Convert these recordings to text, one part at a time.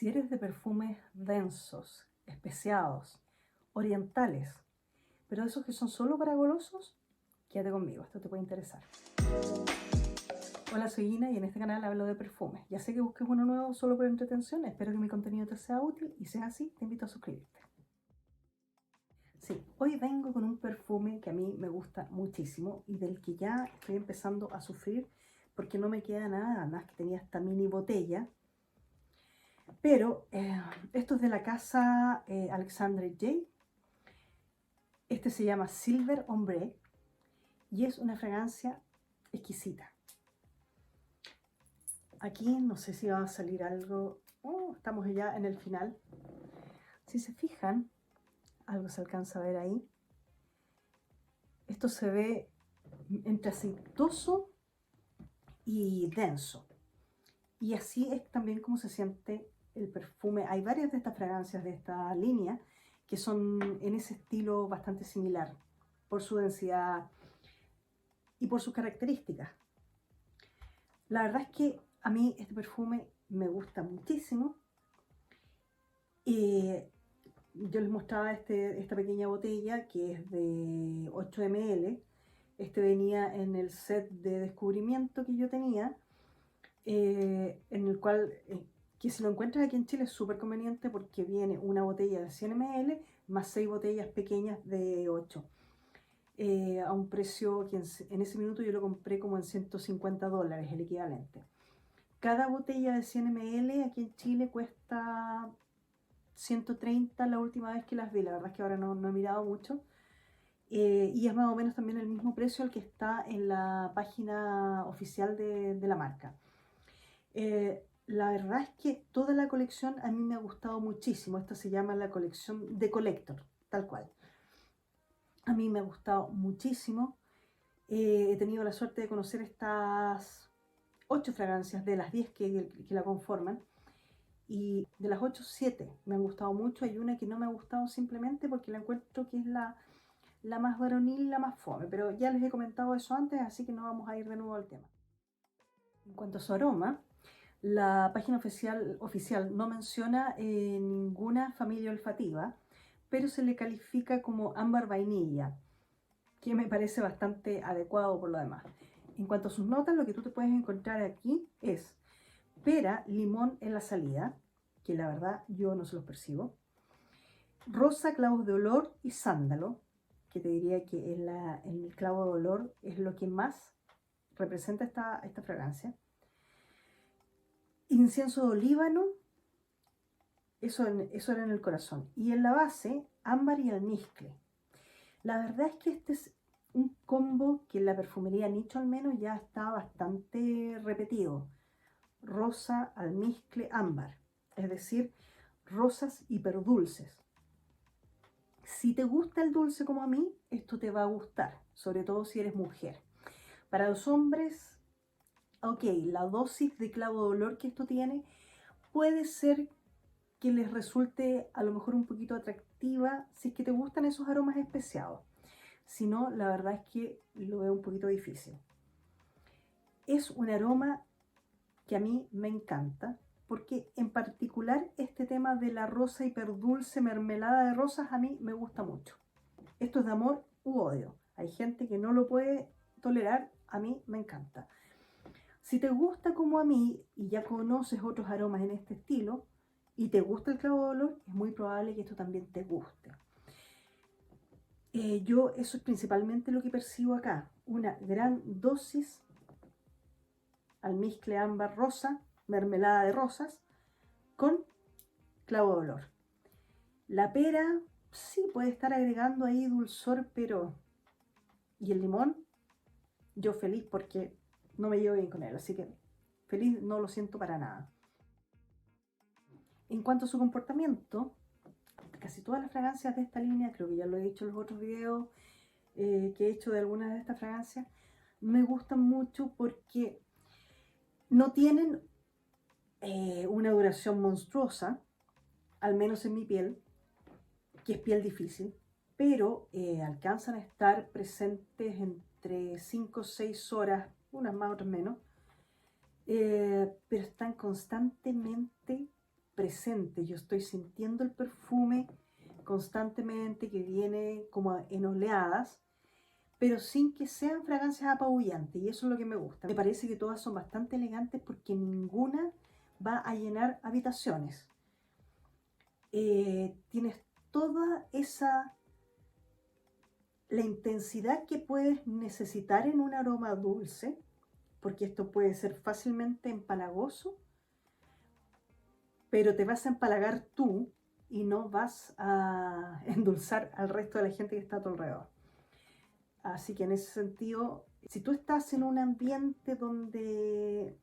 Si eres de perfumes densos, especiados, orientales, pero esos que son solo para golosos, quédate conmigo, esto te puede interesar. Hola, soy Ina y en este canal hablo de perfumes. Ya sé que busques uno nuevo solo por entretención, espero que mi contenido te sea útil y si es así, te invito a suscribirte. Sí, hoy vengo con un perfume que a mí me gusta muchísimo y del que ya estoy empezando a sufrir porque no me queda nada más que tenía esta mini botella. Pero esto es de la casa Alexandre J. Este se llama Silver Ombre y es una fragancia exquisita. Aquí no sé si va a salir algo. Oh, estamos ya en el final. Si se fijan, algo se alcanza a ver ahí. Esto se ve entre aceitoso y denso. Y así es también como se siente el perfume. Hay varias de estas fragancias de esta línea que son en ese estilo bastante similar por su densidad y por sus características. La verdad es que a mí este perfume me gusta muchísimo. Yo les mostraba esta pequeña botella que es de 8 ml. Este venía en el set de descubrimiento que yo tenía, en el cual, que si lo encuentras aquí en Chile es súper conveniente porque viene una botella de 100 ml más 6 botellas pequeñas de 8. A un precio que en ese minuto yo lo compré como en $150, el equivalente. Cada botella de 100 ml aquí en Chile cuesta 130 la última vez que las vi, la verdad es que ahora no he mirado mucho. Y es más o menos también el mismo precio al que está en la página oficial de la marca. La verdad es que toda la colección a mí me ha gustado muchísimo. Esta se llama la colección de Collector, tal cual. A mí me ha gustado muchísimo. He tenido la suerte de conocer estas 8 fragancias de las 10 que la conforman. Y de las 8, 7 me han gustado mucho. Hay una que no me ha gustado simplemente porque la encuentro que es la más varonil, la más fome. Pero ya les he comentado eso antes, así que no vamos a ir de nuevo al tema. En cuanto a su aroma, la página oficial no menciona ninguna familia olfativa, pero se le califica como ámbar vainilla, que me parece bastante adecuado por lo demás. En cuanto a sus notas, lo que tú te puedes encontrar aquí es pera, limón en la salida, que la verdad yo no se los percibo, rosa, clavos de olor y sándalo, que te diría que el clavo de olor es lo que más representa esta fragancia, incienso de olíbano, eso era en el corazón, y en la base, ámbar y almizcle. La verdad es que este es un combo que en la perfumería nicho al menos ya está bastante repetido. Rosa, almizcle, ámbar. Es decir, rosas hiperdulces. Si te gusta el dulce como a mí, esto te va a gustar, sobre todo si eres mujer. Para los hombres, ok, la dosis de clavo de olor que esto tiene puede ser que les resulte a lo mejor un poquito atractiva si es que te gustan esos aromas especiados. Si no, la verdad es que lo veo un poquito difícil. Es un aroma que a mí me encanta, porque en particular este tema de la rosa hiperdulce, mermelada de rosas, a mí me gusta mucho. Esto es de amor u odio. Hay gente que no lo puede tolerar, a mí me encanta. Si te gusta como a mí y ya conoces otros aromas en este estilo y te gusta el clavo de olor, es muy probable que esto también te guste. Yo eso es principalmente lo que percibo acá, una gran dosis almizcle ámbar rosa, mermelada de rosas, con clavo de olor. La pera sí puede estar agregando ahí dulzor, pero... Y el limón, yo feliz porque no me llevo bien con él, así que feliz no lo siento para nada. En cuanto a su comportamiento, casi todas las fragancias de esta línea, creo que ya lo he dicho en los otros videos que he hecho de algunas de estas fragancias, me gustan mucho porque no tienen una duración monstruosa, al menos en mi piel, que es piel difícil, pero alcanzan a estar presentes entre 5 o 6 horas, unas más, otras menos, pero están constantemente presente, yo estoy sintiendo el perfume constantemente que viene como en oleadas, pero sin que sean fragancias apabullantes, y eso es lo que me gusta. Me parece que todas son bastante elegantes porque ninguna va a llenar habitaciones. Tienes toda la intensidad que puedes necesitar en un aroma dulce, porque esto puede ser fácilmente empalagoso, pero te vas a empalagar tú y no vas a endulzar al resto de la gente que está a tu alrededor. Así que en ese sentido, si tú estás en un ambiente donde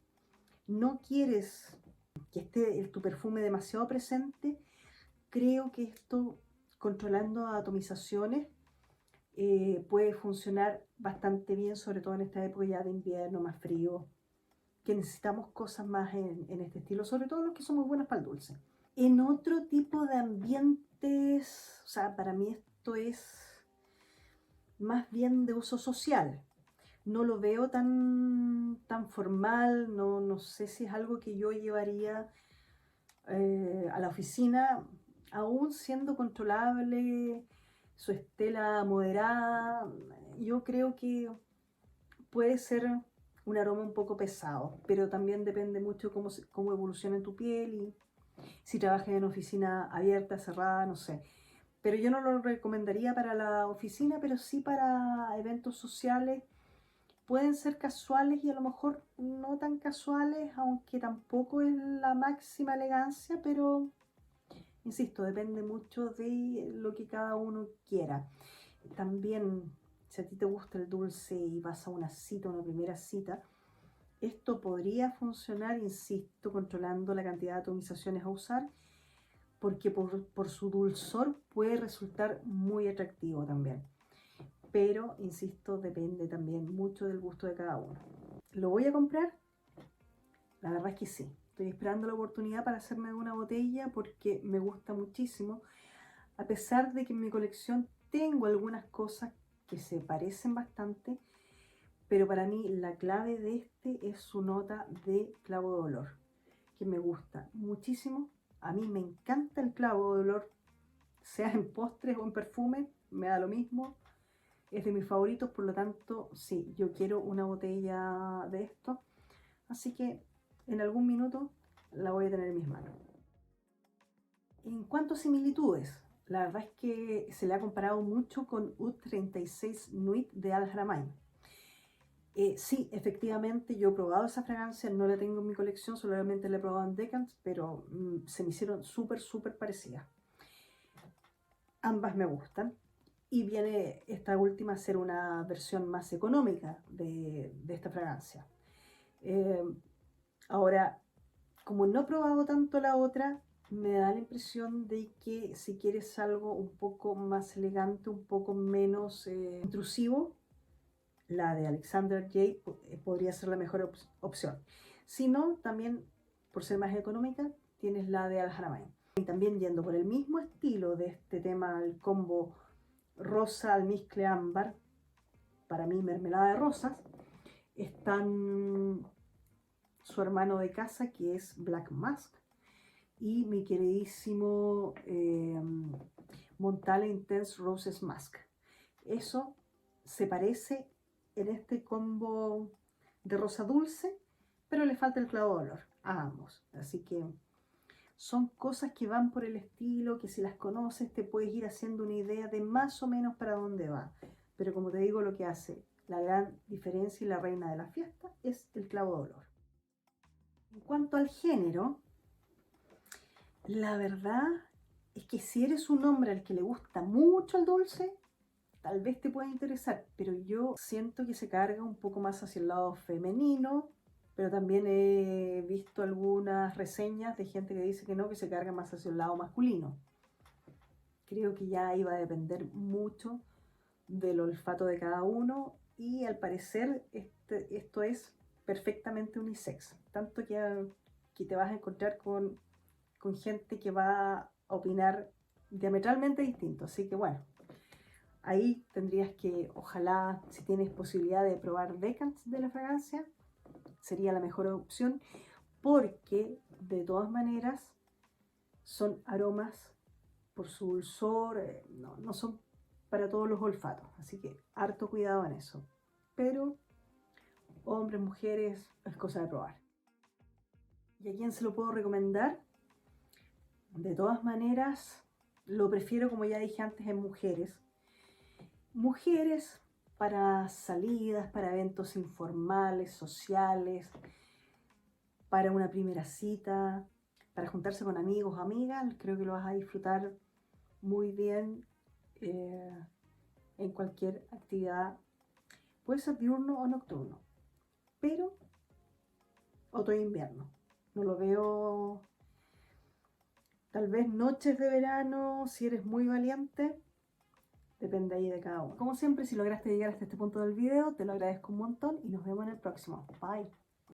no quieres que esté tu perfume demasiado presente, creo que esto, controlando atomizaciones, puede funcionar bastante bien, sobre todo en esta época ya de invierno más frío, que necesitamos cosas más en este estilo, sobre todo los que son muy buenos para el dulce. En otro tipo de ambientes, o sea, para mí esto es más bien de uso social. No lo veo tan formal, no sé si es algo que yo llevaría a la oficina, aún siendo controlable, su estela moderada. Yo creo que puede ser un aroma un poco pesado, pero también depende mucho cómo evoluciona tu piel y si trabajas en oficina abierta, cerrada, no sé. Pero yo no lo recomendaría para la oficina, pero sí para eventos sociales. Pueden ser casuales y a lo mejor no tan casuales, aunque tampoco es la máxima elegancia, pero insisto, depende mucho de lo que cada uno quiera. También, si a ti te gusta el dulce y vas a una cita, una primera cita, esto podría funcionar, insisto, controlando la cantidad de atomizaciones a usar, porque por su dulzor puede resultar muy atractivo también. Pero, insisto, depende también mucho del gusto de cada uno. ¿Lo voy a comprar? La verdad es que sí. Estoy esperando la oportunidad para hacerme una botella porque me gusta muchísimo. A pesar de que en mi colección tengo algunas cosas que se parecen bastante, pero para mí la clave de este es su nota de clavo de olor, que me gusta muchísimo. A mí me encanta el clavo de olor, sea en postres o en perfume, me da lo mismo. Es de mis favoritos, por lo tanto, sí, yo quiero una botella de esto. Así que en algún minuto la voy a tener en mis manos. En cuanto a similitudes, la verdad es que se le ha comparado mucho con Oud 36 Nuit de Al Haramain. Sí, efectivamente, yo he probado esa fragancia, no la tengo en mi colección, solamente la he probado en Decants, pero se me hicieron súper parecidas. Ambas me gustan. Y viene esta última a ser una versión más económica de esta fragancia. Ahora, como no he probado tanto la otra, me da la impresión de que si quieres algo un poco más elegante, un poco menos intrusivo, la de Alexander J podría ser la mejor opción. Si no, también por ser más económica, tienes la de Al Haramain. Y también yendo por el mismo estilo de este tema, el combo rosa, almizcle, ámbar, para mí mermelada de rosas, están su hermano de casa, que es Black Mask, y mi queridísimo Montale Intense Roses Mask. Eso se parece en este combo de rosa dulce, pero le falta el clavo de olor a ambos. Así que son cosas que van por el estilo, que si las conoces te puedes ir haciendo una idea de más o menos para dónde va. Pero como te digo, lo que hace la gran diferencia y la reina de la fiesta es el clavo de olor. En cuanto al género, la verdad es que si eres un hombre al que le gusta mucho el dulce, tal vez te pueda interesar, pero yo siento que se carga un poco más hacia el lado femenino, pero también he visto algunas reseñas de gente que dice que no, que se carga más hacia el lado masculino. Creo que ya iba a depender mucho del olfato de cada uno y al parecer esto es perfectamente unisex, tanto que te vas a encontrar con gente que va a opinar diametralmente distinto, así que bueno, ahí tendrías que, ojalá, si tienes posibilidad de probar Decants de la fragancia, sería la mejor opción, porque de todas maneras son aromas por su dulzor, no son para todos los olfatos, así que harto cuidado en eso. Pero hombres, mujeres, es cosa de probar. ¿Y a quién se lo puedo recomendar? De todas maneras, lo prefiero, como ya dije antes, en mujeres. Mujeres para salidas, para eventos informales, sociales, para una primera cita, para juntarse con amigos o amigas. Creo que lo vas a disfrutar muy bien en cualquier actividad. Puede ser diurno o nocturno, pero otoño-invierno. No lo veo. Tal vez noches de verano, si eres muy valiente, depende ahí de cada uno. Como siempre, si lograste llegar hasta este punto del video, te lo agradezco un montón y nos vemos en el próximo. Bye.